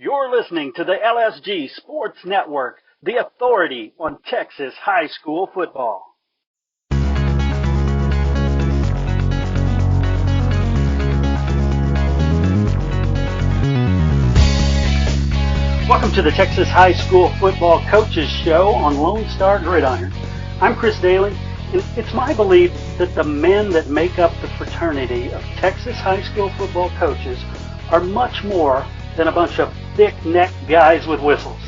You're listening to the LSG Sports Network, the authority on Texas high school football. Welcome to the Texas High School Football Coaches Show on Lone Star Gridiron. I'm Chris Daly, and it's my belief that the men that make up the fraternity of Texas high school football coaches are much more than a bunch of thick-necked guys with whistles.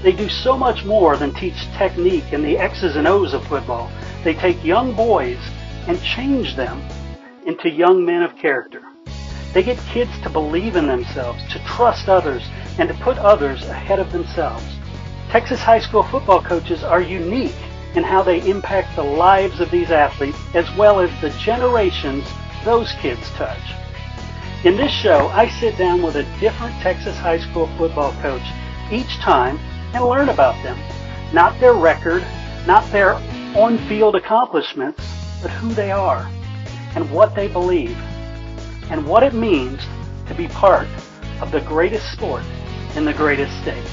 They do so much more than teach technique and the X's and O's of football. They take young boys and change them into young men of character. They get kids to believe in themselves, to trust others, and to put others ahead of themselves. Texas high school football coaches are unique in how they impact the lives of these athletes as well as the generations those kids touch. In this show, I sit down with a different Texas high school football coach each time and learn about them. Not their record, not their on-field accomplishments, but who they are and what they believe and what it means to be part of the greatest sport in the greatest state.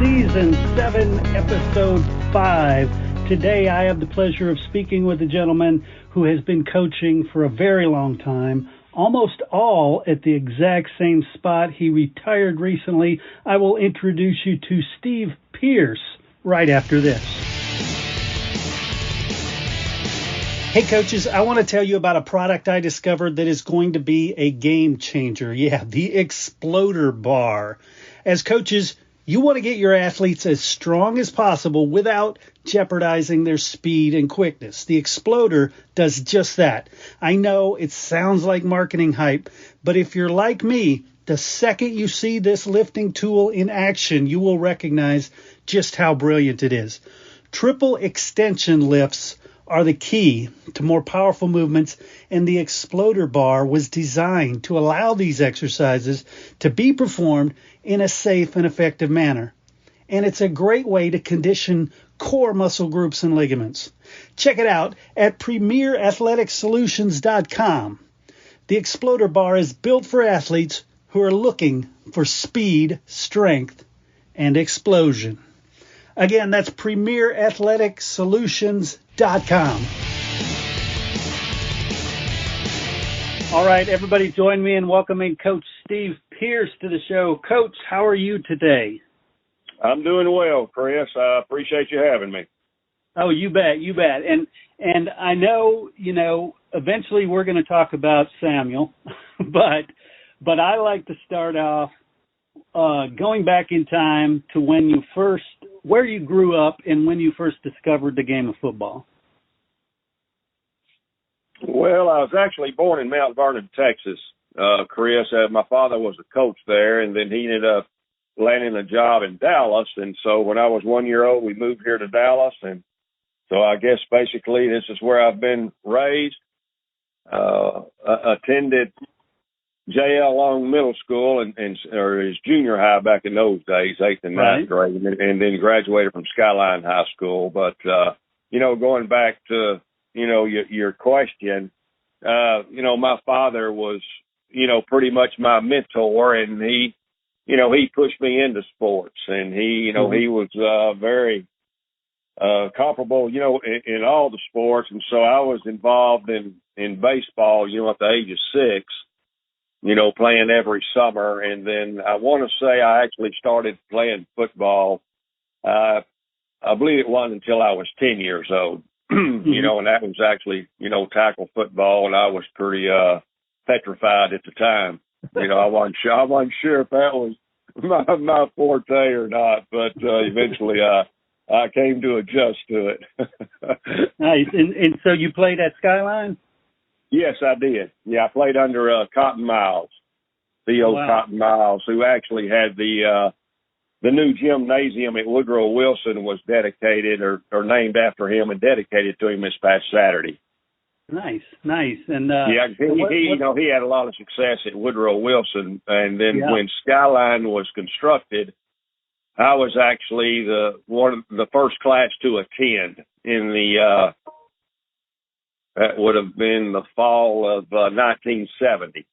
Season 7, Episode 5. Today I have the pleasure of speaking with a gentleman who has been coaching for a very long time, almost all at the exact same spot. He retired recently. I will introduce you to Steve Pierce right after this. Hey coaches, I want to tell you about a product I discovered that is going to be a game changer. Yeah, the Exploder Bar. As coaches, you want to get your athletes as strong as possible without jeopardizing their speed and quickness. The Exploder does just that. I know it sounds like marketing hype, but if you're like me, the second you see this lifting tool in action, you will recognize just how brilliant it is. Triple extension lifts are the key to more powerful movements, and the Exploder Bar was designed to allow these exercises to be performed in a safe and effective manner. And it's a great way to condition core muscle groups and ligaments. Check it out at PremierAthleticSolutions.com. The Exploder Bar is built for athletes who are looking for speed, strength, and explosion. Again, that's PremierAthleticSolutions.com. All right, everybody join me in welcoming Coach Steve Pierce to the show. Coach, how are you today? I'm doing well, Chris. I appreciate you having me. Oh, you bet, you bet. And I know, eventually we're going to talk about Samuel, but I like to start off going back in time to where you grew up and when you first discovered the game of football. Well, I was actually born in Mount Vernon, Texas, Chris. My father was a coach there, and then he ended up landing a job in Dallas. And so when I was 1 year old, we moved here to Dallas. And so I guess basically this is where I've been raised. Attended J.L. Long Middle School or his junior high back in those days, 8th and 9th grade, and then graduated from Skyline High School. But, going back to, your question, my father was, pretty much my mentor, and he pushed me into sports, and he was very comparable, in all the sports. And so I was involved in baseball, at the age of 6. Playing every summer. And then I want to say I actually started playing football. I believe it wasn't until I was 10 years old, and that was actually, tackle football. And I was pretty petrified at the time. I wasn't sure if that was my forte or not, but eventually I came to adjust to it. Nice. And so you played at Skyline? Yes, I did. Yeah, I played under Cotton Miles, Theo Cotton Miles, who actually had the new gymnasium at Woodrow Wilson was dedicated or named after him and dedicated to him this past Saturday. Nice. And he had a lot of success at Woodrow Wilson, and then when Skyline was constructed, I was actually one of the first class to attend in the That would have been the fall of 1970.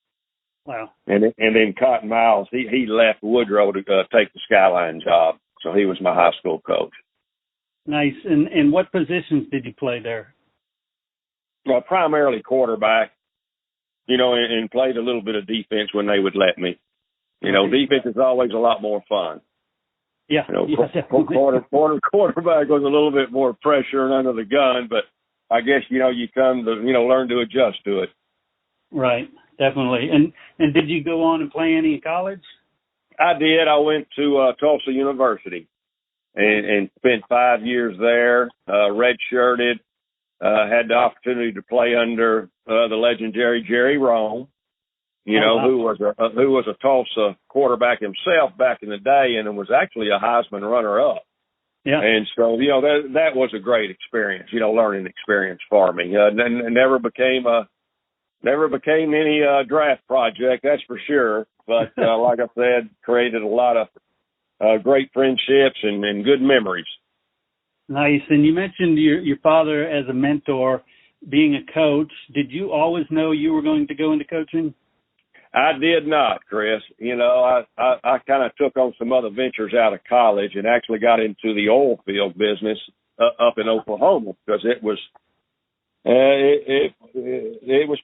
Wow. And then Cotton Miles, he left Woodrow to take the Skyline job. So he was my high school coach. Nice. And what positions did you play there? Well, primarily quarterback, and played a little bit of defense when they would let me. Defense is always a lot more fun. Yeah. Quarterback was a little bit more pressure and under the gun, but I guess, you come to, learn to adjust to it. Right. Definitely. And did you go on and play any in college? I did. I went to Tulsa University and spent 5 years there, redshirted, had the opportunity to play under the legendary Jerry Rome, wow. who was a Tulsa quarterback himself back in the day and was actually a Heisman runner-up. Yeah. And so, that was a great experience, learning experience for me. Never became any draft project, that's for sure. But like I said, created a lot of great friendships and good memories. Nice. And you mentioned your father as a mentor, being a coach. Did you always know you were going to go into coaching? I did not, Chris. I kind of took on some other ventures out of college and actually got into the oil field business up in Oklahoma because it was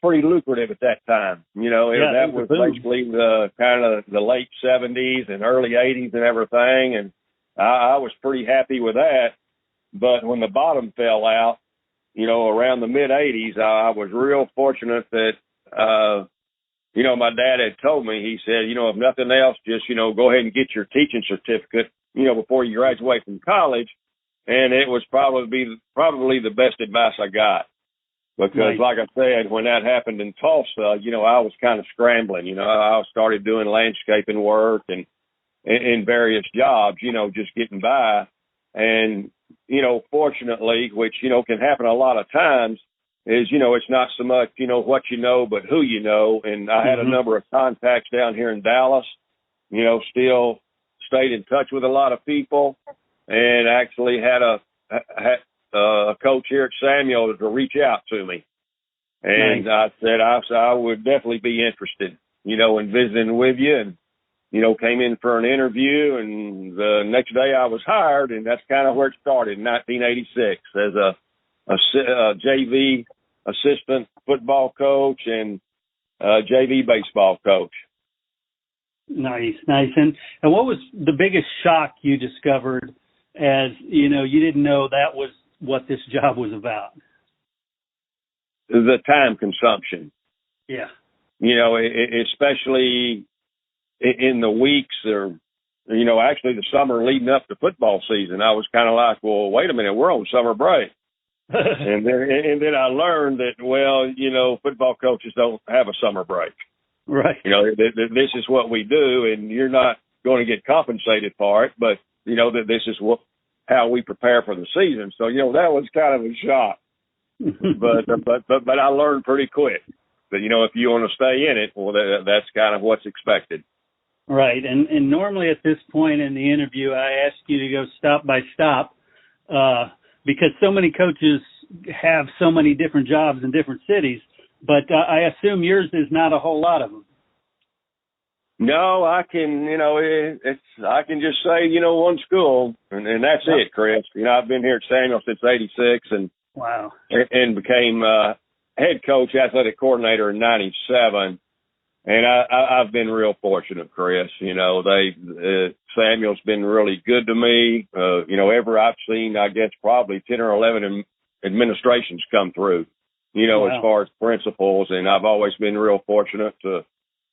pretty lucrative at that time. That was basically the kind of the late 70s and early 80s and everything. And I was pretty happy with that. But when the bottom fell out, around the mid 80s, I was real fortunate that, my dad had told me, he said, if nothing else, just, go ahead and get your teaching certificate, before you graduate from college. And it was probably the best advice I got. Because like I said, when that happened in Tulsa, I was kind of scrambling. I started doing landscaping work and in various jobs, just getting by. And, fortunately, which, can happen a lot of times, is, it's not so much, what you know, but who you know. And I had a number of contacts down here in Dallas, still stayed in touch with a lot of people and actually had a coach here at Samuel to reach out to me. And I said, I would definitely be interested, in visiting with you, and, came in for an interview, and the next day I was hired, and that's kind of where it started in 1986 as a JV assistant football coach and JV baseball coach. Nice. And what was the biggest shock you discovered as, you didn't know that was what this job was about? The time consumption. Yeah. Especially in the weeks or, actually the summer leading up to football season, I was kind of like, well, wait a minute, we're on summer break. and then I learned that, football coaches don't have a summer break. Right. This is what we do, and you're not going to get compensated for it, but, that this is how we prepare for the season. So, that was kind of a shock. but I learned pretty quick that, if you want to stay in it, well, that's kind of what's expected. Right. And normally at this point in the interview, I ask you to go stop by stop, because so many coaches have so many different jobs in different cities, but I assume yours is not a whole lot of them. No, I can, I can just say, one school, and that's it, Chris. I've been here at Samuel since '86, and wow, and became head coach, athletic coordinator in '97. And I've been real fortunate, Chris. Samuel's been really good to me. Ever I've seen, I guess, probably 10 or 11 administrations come through, wow, as far as principals. And I've always been real fortunate to,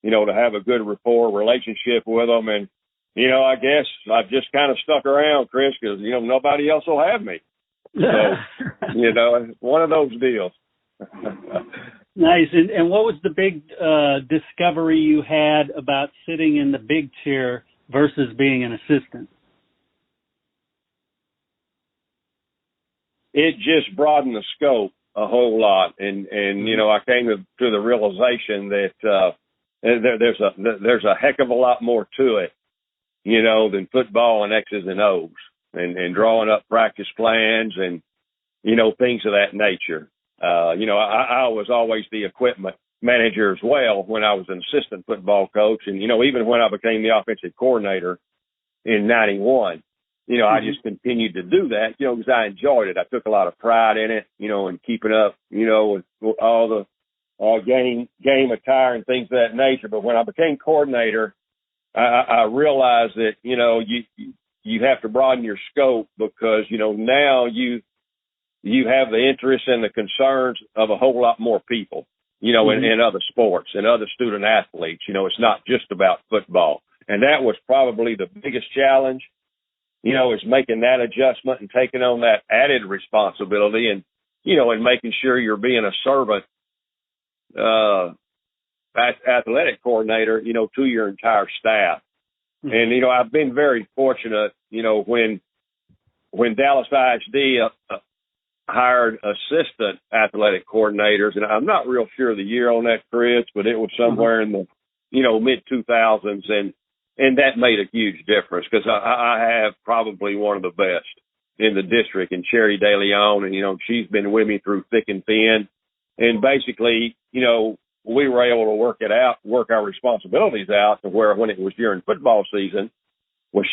to have a good rapport relationship with them. And, I guess I've just kind of stuck around, Chris, because, nobody else will have me. So, one of those deals. Nice. And what was the big discovery you had about sitting in the big chair versus being an assistant? It just broadened the scope a whole lot. And I came to the realization that there's a heck of a lot more to it, than football and X's and O's and drawing up practice plans and, things of that nature. I was always the equipment manager as well when I was an assistant football coach. And, even when I became the offensive coordinator in 91, I just continued to do that, because I enjoyed it. I took a lot of pride in it, and keeping up, with all the game attire and things of that nature. But when I became coordinator, I realized that, you have to broaden your scope because, now you have the interests and the concerns of a whole lot more people, in other sports and other student athletes. It's not just about football. And that was probably the biggest challenge, is making that adjustment and taking on that added responsibility and, and making sure you're being a servant, athletic coordinator, to your entire staff. And, I've been very fortunate, when Dallas ISD hired assistant athletic coordinators, and I'm not real sure the year on that, Chris, but it was somewhere in the, mid 2000s. And that made a huge difference because I have probably one of the best in the district in Sherry DeLeon. And, she's been with me through thick and thin. And basically, we were able to work our responsibilities out to where when it was during football season,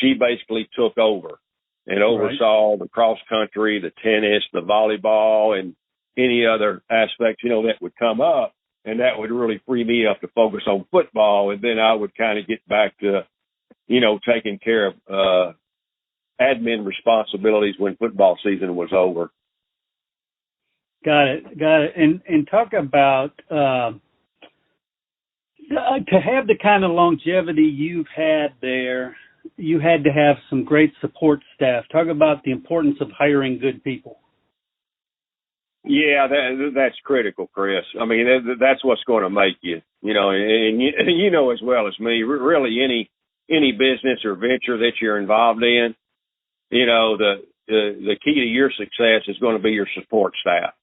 she basically took over and oversaw the cross country, the tennis, the volleyball, and any other aspects, that would come up. And that would really free me up to focus on football. And then I would kind of get back to, taking care of admin responsibilities when football season was over. Got it. And talk about to have the kind of longevity you've had there, you had to have some great support staff. Talk about the importance of hiring good people. Yeah, that's critical, Chris. I mean, that's what's going to make you, and as well as me, really any business or venture that you're involved in, the key to your success is going to be your support staff,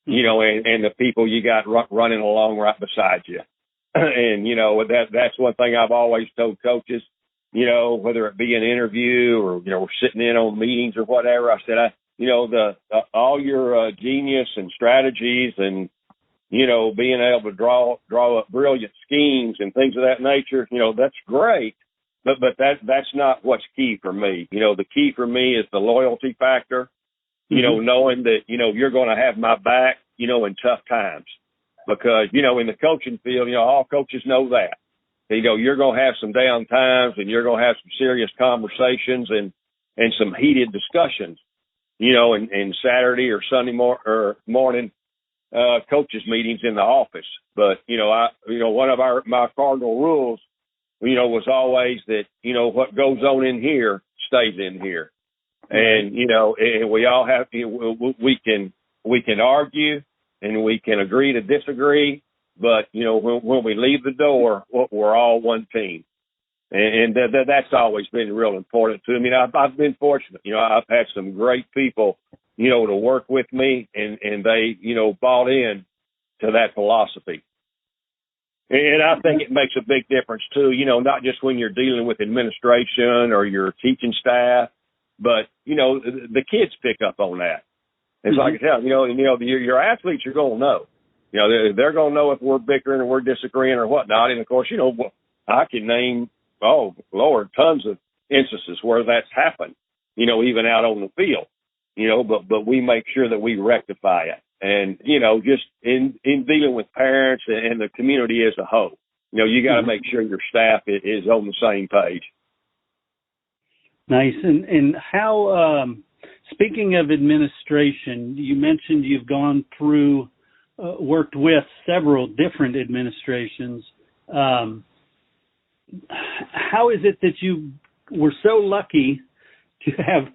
and the people you got running along right beside you. And, that's one thing I've always told coaches, whether it be an interview or, we're sitting in on meetings or whatever. I said, all your genius and strategies and, being able to draw up brilliant schemes and things of that nature, that's great. But that's not what's key for me. The key for me is the loyalty factor, knowing that, you're going to have my back, in tough times. Because, in the coaching field, all coaches know that. You're going to have some down times and you're going to have some serious conversations and some heated discussions, in Saturday or Sunday morning coaches meetings in the office. But, one of my cardinal rules, was always that, what goes on in here stays in here. And, and we all have to, we can argue and we can agree to disagree, but, when we leave the door, we're all one team. And that's always been real important to me. I've been fortunate. I've had some great people, to work with me and they, bought in to that philosophy. And I think it makes a big difference too, not just when you're dealing with administration or your teaching staff, but, the kids pick up on that. It's like I tell your athletes are going to know. They're going to know if we're bickering or we're disagreeing or whatnot. And, of course, I can name, tons of instances where that's happened, even out on the field, but we make sure that we rectify it. And, just in dealing with parents and the community as a whole, you got to make sure your staff is on the same page. Nice. And how, speaking of administration, you mentioned you've gone through, worked with several different administrations. How is it that you were so lucky to have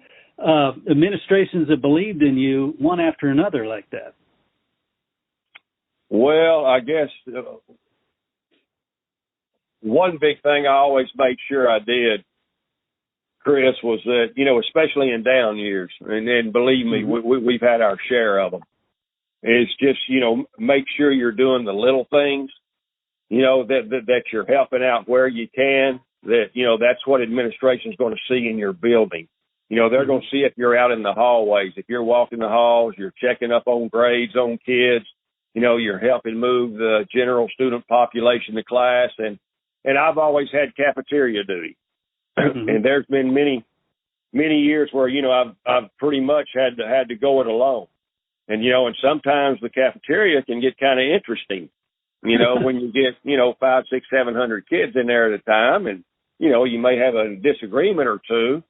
administrations that believed in you one after another like that? Well, I guess one big thing I always made sure I did, Chris, was that, especially in down years, and believe me, we've had our share of them, is just, make sure you're doing the little things, that you're helping out where you can, that, that's what administration is going to see in your building. They're going to see if you're out in the hallways. If you're walking the halls, you're checking up on grades on kids. You're helping move the general student population to class. And I've always had cafeteria duty. Mm-hmm. And there's been many years where, I've pretty much had to go it alone. And, and sometimes the cafeteria can get kind of interesting, when you get, 500, 600, 700 kids in there at a time. And, you may have a disagreement or two.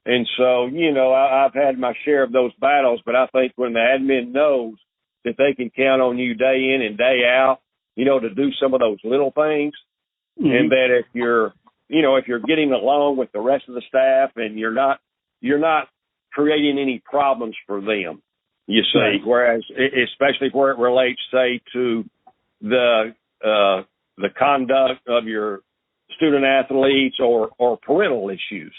And so, I've had my share of those battles, but I think when the admin knows that they can count on you day in and day out, to do some of those little things, mm-hmm. and that if you're getting along with the rest of the staff and you're not creating any problems for them, you see, right. Whereas especially where it relates, say, to the conduct of your student athletes or parental issues,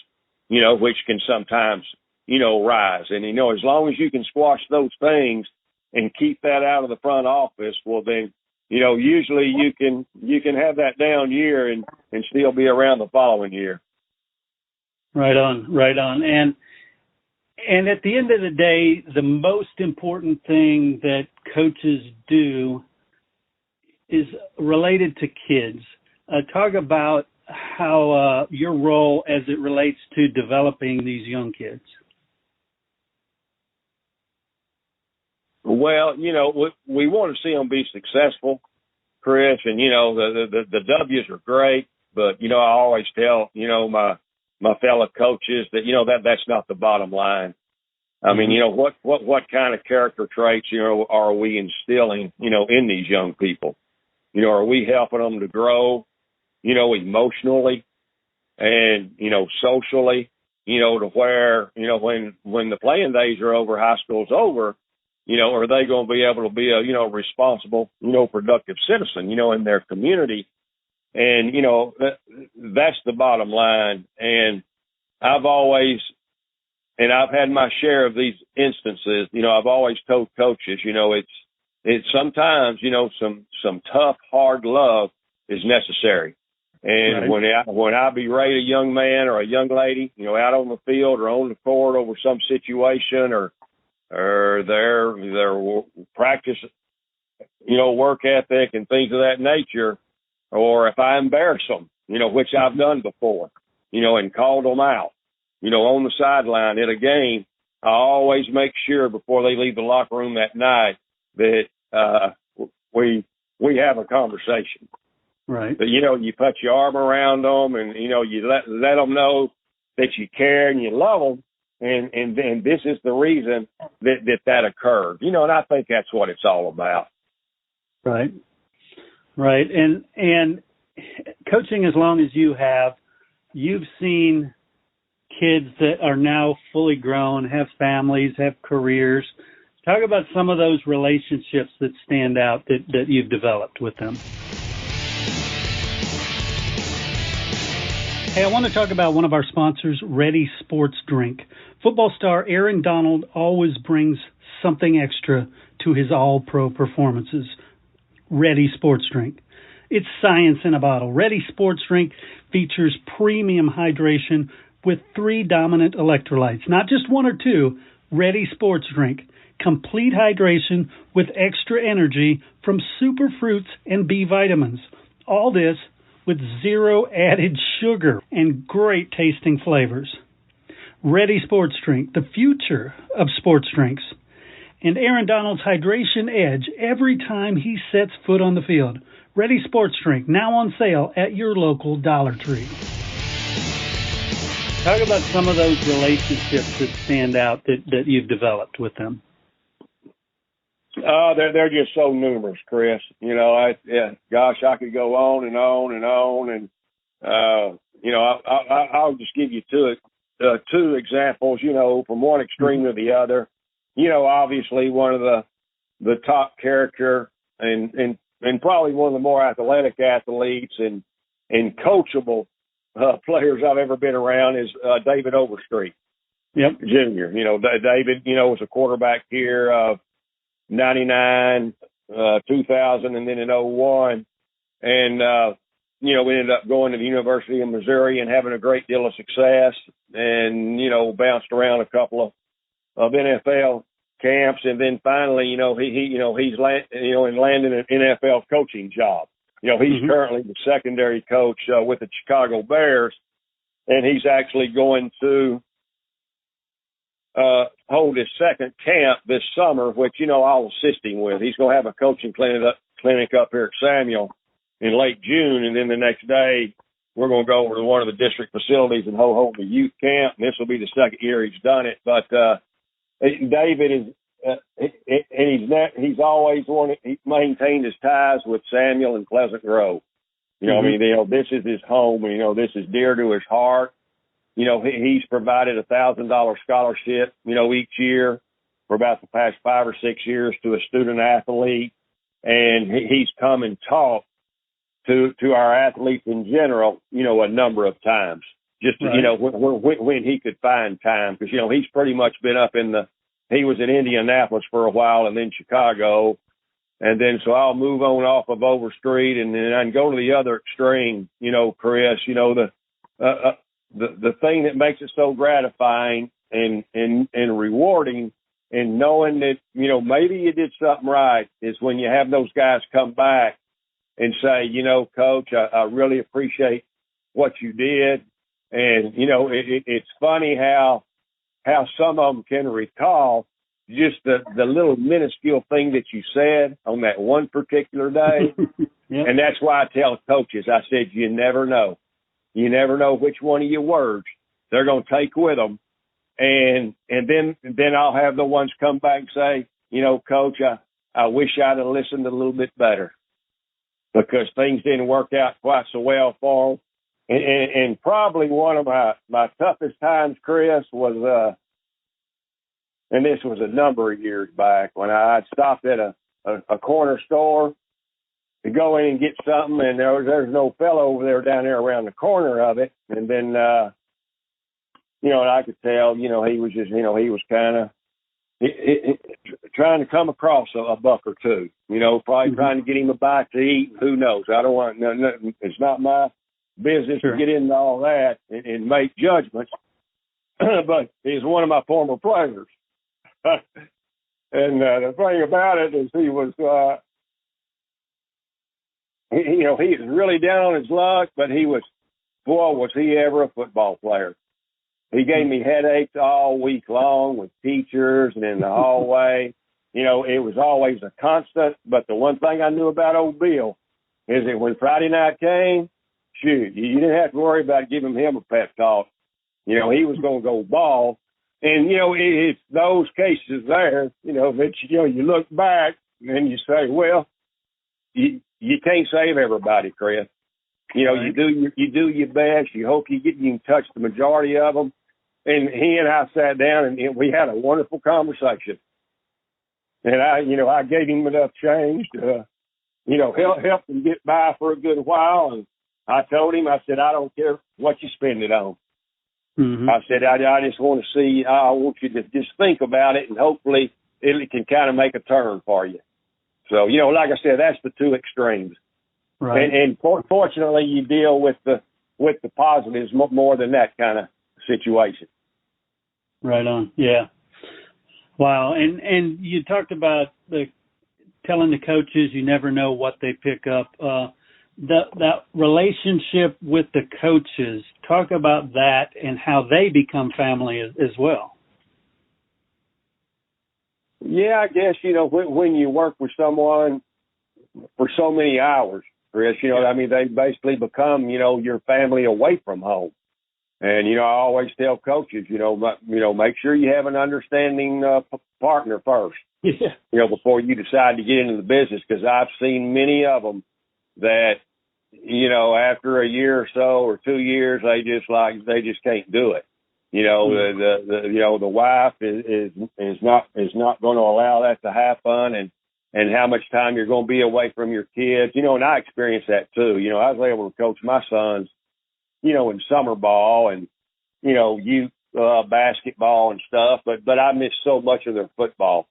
which can sometimes, rise. And, as long as you can squash those things and keep that out of the front office, well, then, usually you can have that down year and still be around the following year. Right on. And at the end of the day, the most important thing that coaches do is related to kids. Talk about how your role as it relates to developing these young kids. Well, we want to see them be successful, Chris, and, the W's are great, but, I always tell, my fellow coaches that, that's not the bottom line. I mean, what kind of character traits, are we instilling, in these young people? Are we helping them to grow, emotionally and, socially, to where, when the playing days are over, high school's over, are they going to be able to be a, responsible, productive citizen, in their community? And, that's the bottom line. And I've had my share of these instances. I've always told coaches, it's sometimes, some tough, hard love is necessary. And right. when I berate a young man or a young lady, out on the field or on the court over some situation or their practice, work ethic and things of that nature, or if I embarrass them, which I've done before, and called them out, on the sideline at a game, I always make sure before they leave the locker room that night that we have a conversation. Right. But, you put your arm around them and, you let them know that you care and you love them. And this is the reason that occurred, and I think that's what it's all about. Right. And coaching as long as you have, you've seen kids that are now fully grown, have families, have careers. Talk about some of those relationships that stand out that you've developed with them. Hey, I want to talk about one of our sponsors, Ready Sports Drink. Football star Aaron Donald always brings something extra to his all-pro performances. Ready Sports Drink. It's science in a bottle. Ready Sports Drink features premium hydration with 3 dominant electrolytes, not just 1 or 2. Ready Sports Drink. Complete hydration with extra energy from super fruits and B vitamins. All this with 0 added sugar and great tasting flavors. Ready Sports Drink, the future of sports drinks. And Aaron Donald's hydration edge every time he sets foot on the field. Ready Sports Drink, now on sale at your local Dollar Tree. Talk about some of those relationships that stand out that you've developed with them. They're just so numerous, Chris. Gosh, I could go on and on and on. And, I'll just give you two examples, from one extreme to the other. Obviously one of the top character and probably one of the more athletic athletes and coachable players I've ever been around is David Overstreet. Yep. Jr. David, was a quarterback here of 99, 2000, and then in 01. And, we ended up going to the University of Missouri and having a great deal of success, and, bounced around a couple of NFL camps. And then finally, he's landing an NFL coaching job. He's currently the secondary coach with the Chicago Bears, and he's actually going to hold his second camp this summer, which, I'll assist him with. He's going to have a coaching clinic up here at Samuel in late June, and then the next day we're going to go over to one of the district facilities and hold the youth camp. And this will be the second year he's done it. But David is, and he's always he maintained his ties with Samuel and Pleasant Grove. This is his home. This is dear to his heart. He's provided $1,000 scholarship, each year for about the past 5 or 6 years to a student athlete. And he's come and taught to our athletes in general, a number of times, just, right. When he could find time. Because, he's pretty much been he was in Indianapolis for a while and then Chicago. And then, so I'll move on off of Overstreet and then I can go to the other extreme, Chris, the thing that makes it so gratifying and rewarding and knowing that, maybe you did something right is when you have those guys come back and say, Coach, I really appreciate what you did. And, it's funny how some of them can recall just the little minuscule thing that you said on that one particular day. Yep. And that's why I tell coaches, I said, you never know. You never know which one of your words they're going to take with them. And then I'll have the ones come back and say, Coach, I wish I'd have listened a little bit better because things didn't work out quite so well for them. And probably one of my toughest times, Chris, was, and this was a number of years back when I'd stopped at a corner store to go in and get something, and there's no fellow over there down there around the corner of it. And then, and I could tell, he was just, he was kind of trying to come across a buck or two, probably trying to get him a bite to eat. Who knows? I don't want, no, it's not my business to get into all that and make judgments, but he's one of my former players. And the thing about it is he was, he was really down on his luck, but was he ever a football player. He gave me headaches all week long with teachers and in the hallway. It was always a constant, but the one thing I knew about old Bill is that when Friday night came, shoot, you didn't have to worry about giving him a pep talk. He was going to go ball. And, it's those cases there, that, you look back and you say, well, you can't save everybody, Chris. Right. You do your best. You hope you can touch the majority of them. And he and I sat down and we had a wonderful conversation. And I gave him enough change to, help him get by for a good while. And I told him, I said, I don't care what you spend it on. Mm-hmm. I said, I just want to see, I want you to just think about it and hopefully it can kind of make a turn for you. So, like I said, that's the two extremes. Right. And fortunately you deal with the positives more than that kind of situation. Right on. Yeah. Wow. And you talked about telling the coaches you never know what they pick up. That relationship with the coaches, talk about that and how they become family as well. Yeah, I guess, when you work with someone for so many hours, Chris, they basically become, your family away from home. And, I always tell coaches, make sure you have an understanding partner first, before you decide to get into the business. Because I've seen many of them that, after a year or so or 2 years, they just can't do it. The wife is not going to allow that to happen, and how much time you're going to be away from your kids. And I experienced that too. I was able to coach my sons, in summer ball and, youth basketball and stuff, but I missed so much of their football.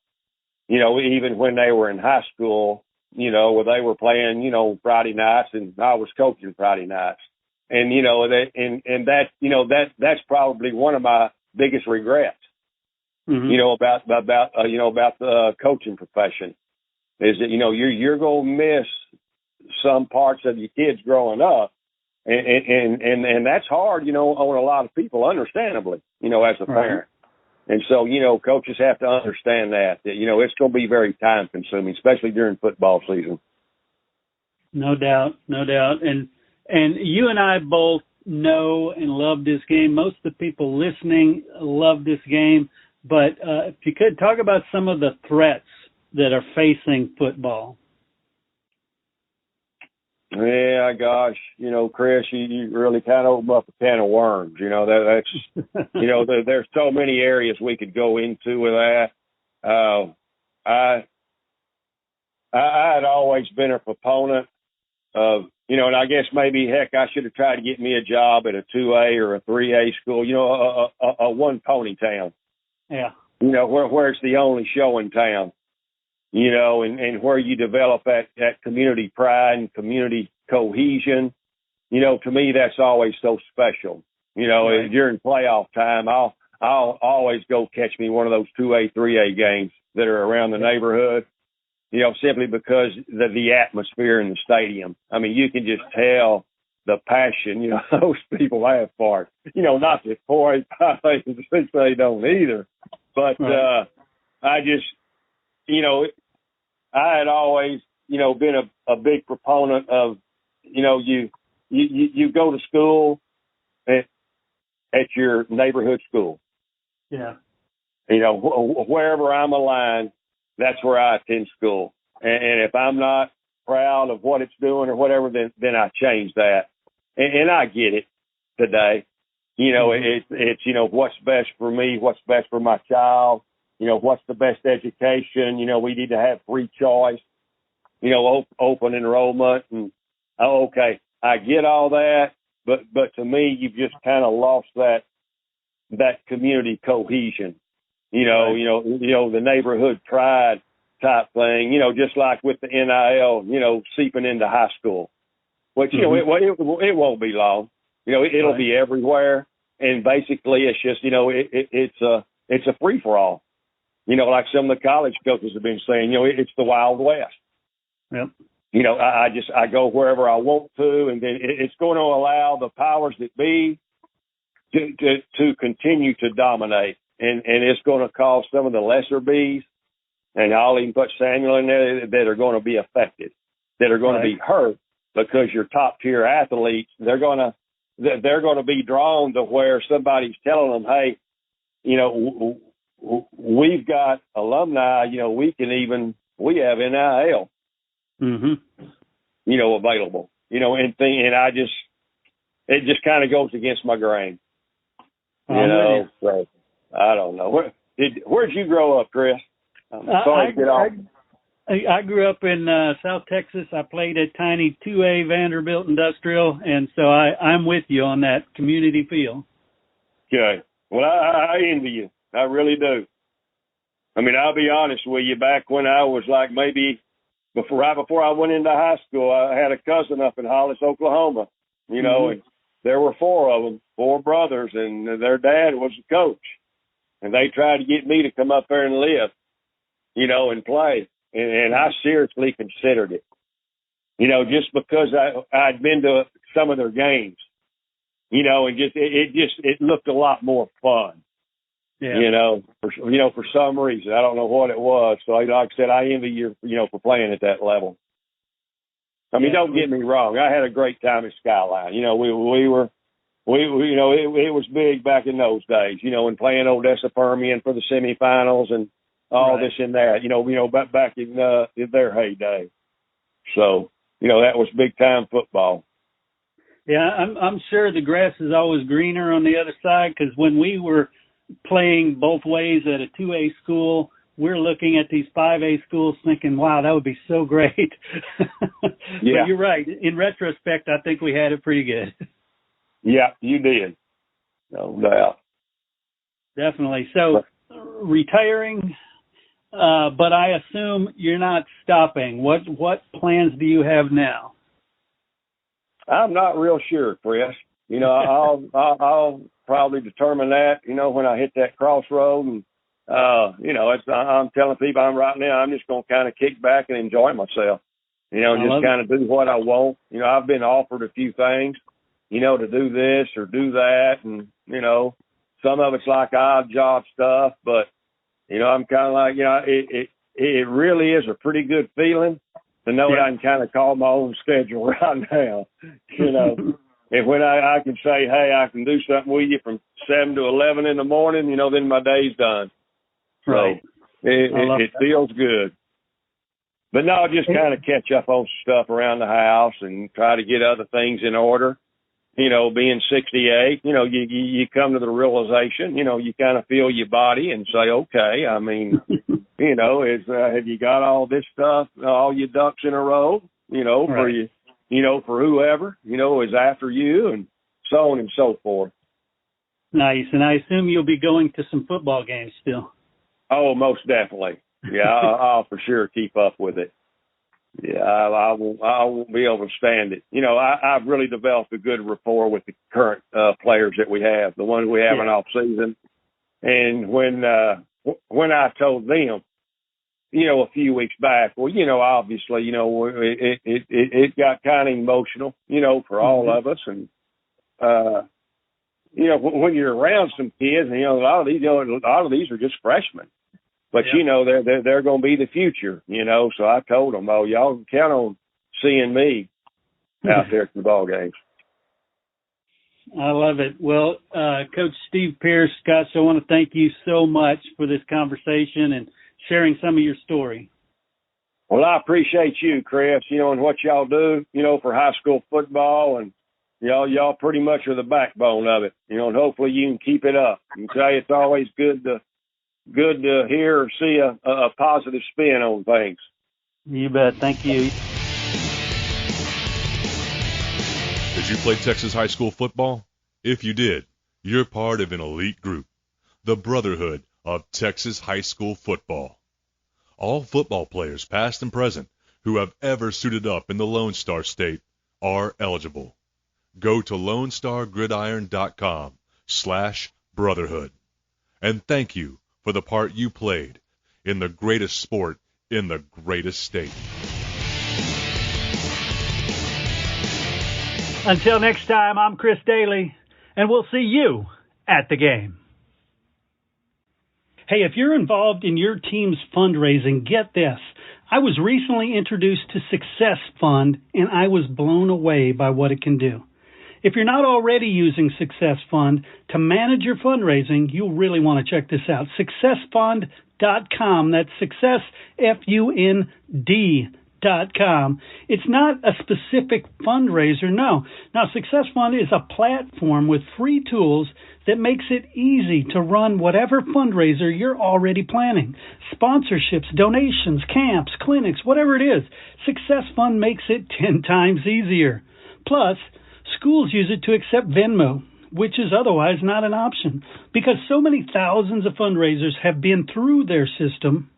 Even when they were in high school, where they were playing, Friday nights, and I was coaching Friday nights. And, that's probably one of my biggest regrets, about the coaching profession is that, you're going to miss some parts of your kids growing up. And that's hard, on a lot of people, understandably, as a parent. And so, coaches have to understand that it's going to be very time consuming, especially during football season. No doubt. And you and I both know and love this game. Most of the people listening love this game. But if you could talk about some of the threats that are facing football. Yeah, gosh, Chris, you really kind of open up a can of worms. That's, there's so many areas we could go into with that. I had always been a proponent of, and I guess maybe, heck, I should have tried to get me a job at a 2A or a 3A school, a one pony town. Yeah. Where it's the only show in town. And where you develop that community pride and community cohesion, to me, that's always so special. Right. During playoff time, I'll always go catch me one of those 2A, 3A games that are around the neighborhood, simply because the atmosphere in the stadium. I mean, you can just tell the passion, those people have for it. Not that 4A, 5A, and 6A don't either, but, right. I just, I had always, been a big proponent of, you go to school at your neighborhood school. Yeah. Wherever I'm aligned, that's where I attend school. And if I'm not proud of what it's doing or whatever, then I change that. And I get it today. It's what's best for me, what's best for my child. What's the best education? We need to have free choice, open enrollment. And, okay, I get all that. But to me, you've just kind of lost that community cohesion, the neighborhood pride type thing, just like with the NIL, seeping into high school, which, it won't be long. It'll right. be everywhere. And basically it's just, it's a free for all. Like some of the college coaches have been saying, it's the Wild West. Yep. I go wherever I want to, and then it's going to allow the powers that be to continue to dominate. And it's going to cause some of the lesser bees, and I'll even put Samuel in there, that are going to be affected, that are going right. to be hurt, because your top tier athletes, they're going to be drawn to where somebody's telling them, hey, we've got alumni, we have NIL, available, and it just kind of goes against my grain, so I don't know. Where'd you grow up, Chris? I'm sorry to get off. I grew up in South Texas. I played at tiny 2A Vanderbilt Industrial, and so I'm with you on that community feel. Okay. Well, I envy you. I really do. I mean, I'll be honest with you. Back when I was like maybe right before I went into high school, I had a cousin up in Hollis, Oklahoma, and there were 4 of them, 4 brothers, and their dad was a coach. And they tried to get me to come up there and live, and play. And I seriously considered it, just because I'd been to some of their games, and it looked a lot more fun. Yeah. For some reason, I don't know what it was. So like I said, I envy you, for playing at that level. I mean, don't get me wrong. I had a great time at Skyline. It was big back in those days, and playing Odessa Permian for the semifinals and all right. this and that, back in their heyday. So, that was big time football. Yeah, I'm sure the grass is always greener on the other side, because when we were playing both ways at a 2A school, we're looking at these 5A schools thinking, wow, that would be so great. Yeah. But you're right. In retrospect, I think we had it pretty good. Yeah, you did. No doubt. Definitely. So retiring, but I assume you're not stopping. What plans do you have now? I'm not real sure, Chris. You know, I'll probably determine that, you know, when I hit that crossroad. And, you know, I'm telling people right now, I'm just going to kind of kick back and enjoy myself, you know, and just kind of do what I want. You know, I've been offered a few things, you know, to do this or do that. And, you know, some of it's like odd job stuff, but, you know, I'm kind of like, you know, it really is a pretty good feeling to know that I can kind of call my own schedule right now, you know. And when I can say, hey, I can do something with you from 7 to 11 in the morning, you know, then my day's done. Right. So it feels good. But no, just kind of catch up on stuff around the house and try to get other things in order. You know, being 68, you know, you come to the realization, you know, you kind of feel your body and say, okay, I mean, you know, have you got all this stuff, all your ducks in a row, you know, for you, you know, for whoever, you know, is after you and so on and so forth. Nice. And I assume you'll be going to some football games still. Oh, most definitely. Yeah, I'll for sure keep up with it. Yeah, I won't be able to stand it. You know, I've really developed a good rapport with the current players that we have, the ones we have in off season. And when I told them, you know, a few weeks back, well, you know, obviously, you know, it got kind of emotional, you know, for all of us. And, you know, when you're around some kids, and, you know, a lot of these are just freshmen. But, you know, they're going to be the future, you know. So I told them, oh, y'all can count on seeing me out there at the ball games. I love it. Well, Coach Steve Pierce, Scott, so I want to thank you so much for this conversation and sharing some of your story. Well, I appreciate you, Chris, you know, and what y'all do, you know, for high school football. And y'all pretty much are the backbone of it, you know, and hopefully you can keep it up. I can tell you it's always good to hear or see a positive spin on things. You bet. Thank you. Did you play Texas high school football? If you did, you're part of an elite group, the Brotherhood of Texas High School Football. All football players, past and present, who have ever suited up in the Lone Star State are eligible. Go to LoneStarGridiron.com/brotherhood. And thank you for the part you played in the greatest sport in the greatest state. Until next time, I'm Chris Daly, and we'll see you at the game. Hey, if you're involved in your team's fundraising, get this. I was recently introduced to Success Fund, and I was blown away by what it can do. If you're not already using Success Fund to manage your fundraising, you'll really want to check this out. SuccessFund.com. That's Success, FUND.com. It's not a specific fundraiser, no. Now, Success Fund is a platform with free tools that makes it easy to run whatever fundraiser you're already planning. Sponsorships, donations, camps, clinics, whatever it is. Success Fund makes it 10 times easier. Plus, schools use it to accept Venmo, which is otherwise not an option. Because so many thousands of fundraisers have been through their system,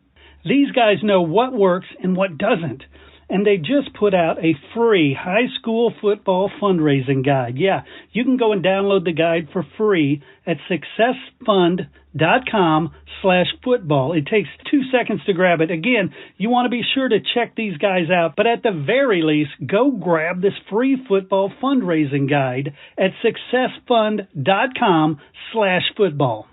these guys know what works and what doesn't. And they just put out a free high school football fundraising guide. Yeah, you can go and download the guide for free at successfund.com/football. It takes 2 seconds to grab it. Again, you want to be sure to check these guys out. But at the very least, go grab this free football fundraising guide at successfund.com/football.